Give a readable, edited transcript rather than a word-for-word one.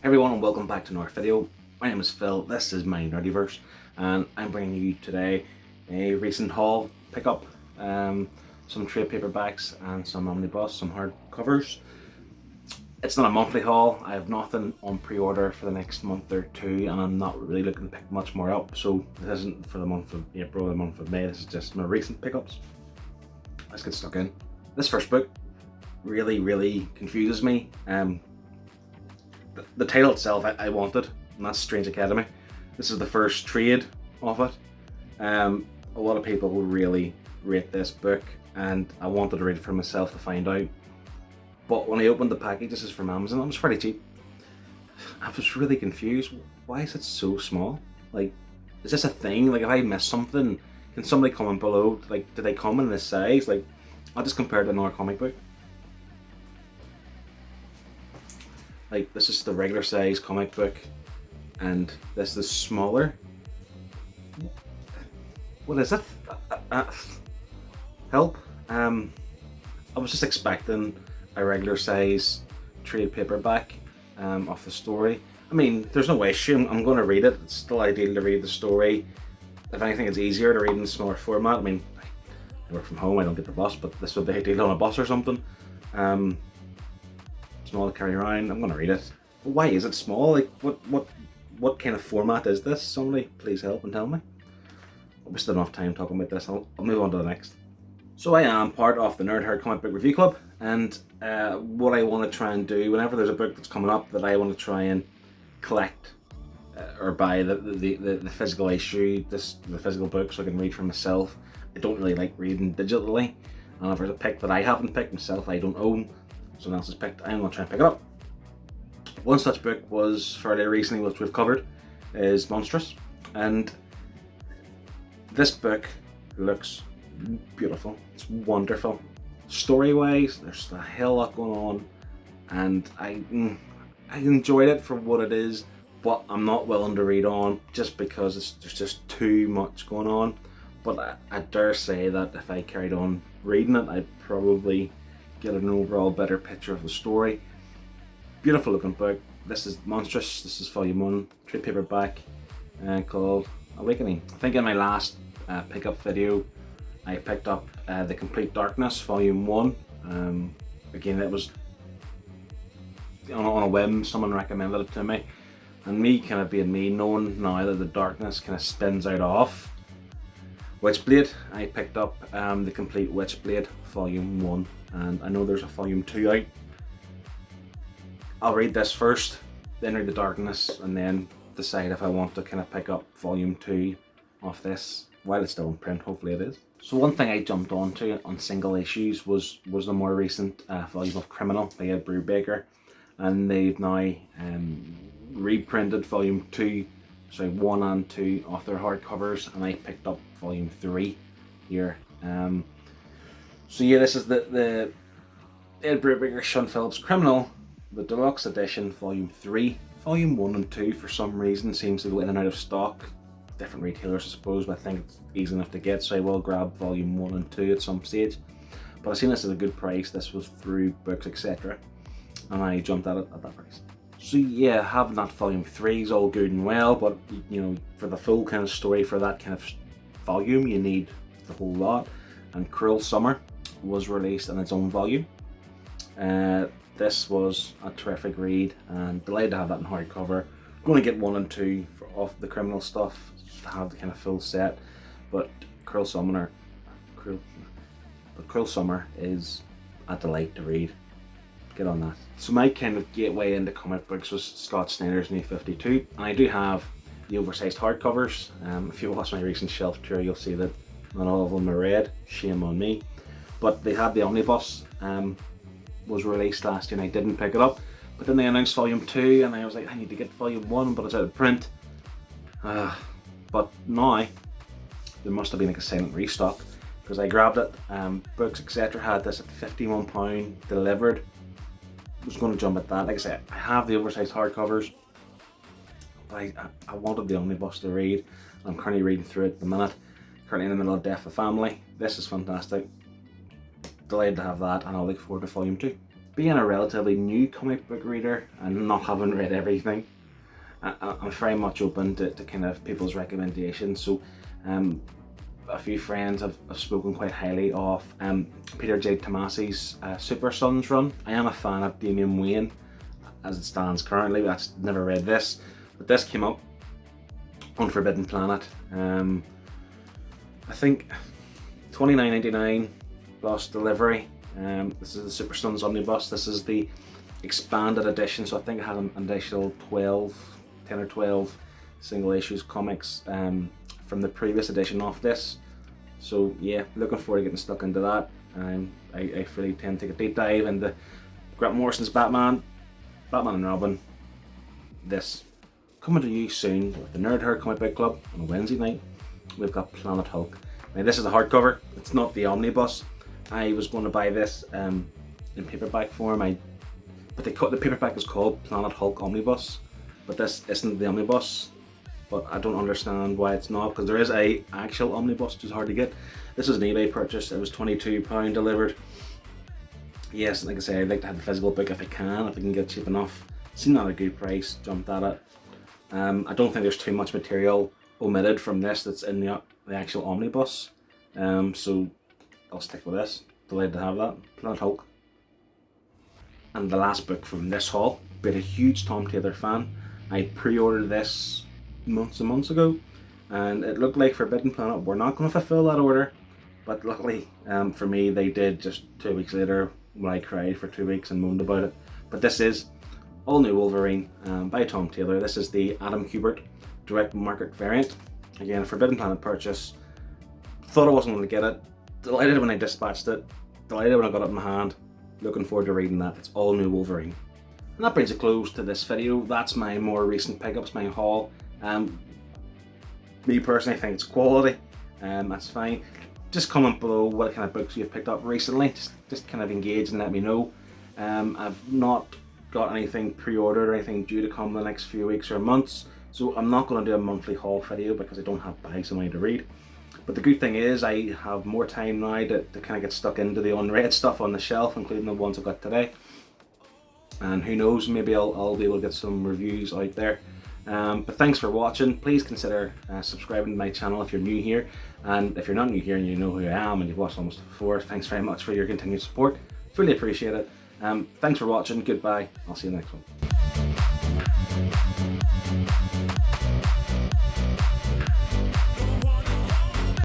Everyone and welcome back to another video. My name is Phil, this is my Nerdiverse, and I'm bringing you today a recent haul pickup, some trade paperbacks and some Omnibus, some hard covers. It's not a monthly haul. I have nothing on pre-order for the next month or two, and I'm not really looking to pick much more up, so this isn't for the month of April or the month of May. This is just my recent pickups. Let's get stuck in. This first book really confuses me. The title itself I wanted, and that's Strange Academy. This is the first trade of it. A lot of people will really rate this book, and I wanted to read it for myself to find out. But when I opened the package, this is from Amazon, it was pretty cheap. I was really confused. Why is it so small? Like, is this a thing? Like, if I miss something, can somebody comment below? Like, do they come in this size? Like, I'll just compare it to another comic book. Like, this is the regular size comic book, and this is smaller. What is it? Help. I was just expecting a regular size trade paperback of the story. I mean, there's no issue, I'm going to read it. It's still ideal to read the story. If anything, it's easier to read in a smaller format. I mean, I work from home, I don't get the bus, but this would be ideal on a bus or something. Small to carry around. I'm gonna read it. But why is it small? Like, what kind of format is this? Somebody please help and tell me. I wasted enough time talking about this. I'll move on to the next. So I am part of the Nerd Herd Comic Book Review Club, and what I want to try and do whenever there's a book that's coming up that I want to try and collect or buy the physical issue, the physical book, so I can read for myself. I don't really like reading digitally, and if there's a pick that I haven't picked myself, I don't own, someone else has picked, I'm going to try and pick it up. One such book was fairly recently, which we've covered, is Monstrous, and this book looks beautiful. It's wonderful. Story-wise, there's a hell lot going on, and I enjoyed it for what it is, but I'm not willing to read on just because there's just too much going on. But I dare say that if I carried on reading it, I'd probably get an overall better picture of the story. Beautiful looking book. This is Monstrous. This is volume 1, trade paperback, called Awakening. I think in my last pickup video I picked up The Complete Darkness volume 1. Again, it was on a whim, someone recommended it to me, and me kind of being me, knowing now that the darkness kind of spins out off Witchblade, I picked up The Complete Witchblade volume 1, and I know there's a volume 2 out. I'll read this first, then read The Darkness, and then decide if I want to kind of pick up volume 2 of this while it's still in print. Hopefully it is. So one thing I jumped onto on single issues was the more recent volume of Criminal by Ed Brubaker, and they've now reprinted volume 2, so 1 and 2 of their hardcovers, and I picked up volume 3 here. So yeah, this is the Ed Brubaker, Sean Phillips Criminal, the deluxe edition, volume 3. Volume 1 and 2 for some reason seems to go in and out of stock. Different retailers, I suppose, but I think it's easy enough to get, so I will grab volume 1 and 2 at some stage. But I've seen this at a good price. This was through Books Etc., and I jumped at it at that price. So yeah, having that volume 3 is all good and well, but you know, for the full kind of story for that kind of volume, you need the whole lot. And Cruel Summer was released in its own volume. This was a terrific read, and delighted to have that in hardcover. Going to get 1 and 2 of the Criminal stuff to have the kind of full set, but Cruel Summer is a delight to read. Get on that. So my kind of gateway into comic books was Scott Snyder's New 52, and I do have the oversized hardcovers. If you watch my recent shelf tour, you'll see that not all of them are red. Shame on me. But they had the Omnibus, was released last year, and I didn't pick it up. But then they announced volume 2, and I was like, I need to get volume 1, but it's out of print. But now there must have been like a silent restock, because I grabbed it. Books Etc. had this at £51 delivered. I was going to jump at that. Like I said, I have the oversized hardcovers, but I wanted the Omnibus to read. I'm currently reading through it at the minute. Currently in the middle of Death of Family. This is fantastic. Delighted to have that, and I'll look forward to volume 2. being a relatively new comic book reader and not having read everything, I'm very much open to kind of people's recommendations. So a few friends have spoken quite highly of Peter J. Tomasi's Super Sons run. I am a fan of Damian Wayne as it stands currently. I've never read this, but this came up on Forbidden Planet. I think $29.99 plus delivery. This is the Super Sons Omnibus. This is the expanded edition, so I think it has an additional 10 or 12 single issues comics from the previous edition of this. So yeah, looking forward to getting stuck into that. I really tend to take a deep dive into Grant Morrison's Batman and Robin. This coming to you soon with the Nerd Herd Comic Book Club on a Wednesday night. We've got Planet Hulk. Now this is a hardcover, it's not the omnibus. I was going to buy this in paperback form, but the paperback is called Planet Hulk Omnibus, but this isn't the omnibus. But I don't understand why it's not, because there is a actual omnibus which is hard to get. This is an eBay purchase, it was £22 delivered. Yes, like I say, I'd like to have the physical book if I can get it cheap enough. Seen that at a good price, jumped at it. I don't think there's too much material omitted from this that's in the actual omnibus. So I'll stick with this. Delighted to have that. Planet Hulk. And the last book from this haul, being a huge Tom Taylor fan, I pre-ordered this months and months ago, and it looked like Forbidden Planet were not going to fulfill that order, but luckily for me they did just 2 weeks later, when I cried for 2 weeks and moaned about it. But this is All New Wolverine by Tom Taylor. This is the Adam Kubert direct market variant. Again, a Forbidden Planet purchase. Thought I wasn't going to get it. Delighted when I dispatched it. Delighted when I got it in my hand. Looking forward to reading that. It's All New Wolverine. And that brings a close to this video. That's my more recent pickups, my haul. Me personally, I think it's quality. That's fine. Just comment below what kind of books you've picked up recently. Just kind of engage and let me know. I've not got anything pre-ordered or anything due to come in the next few weeks or months, so I'm not going to do a monthly haul video because I don't have bags of money to read. But the good thing is I have more time now to kind of get stuck into the unread stuff on the shelf, including the ones I've got today. And who knows, maybe I'll be able to get some reviews out there. But thanks for watching. Please consider subscribing to my channel if you're new here, and if you're not new here and you know who I am and you've watched almost before, thanks very much for your continued support. Fully appreciate it. Thanks for watching. Goodbye. I'll see you next one.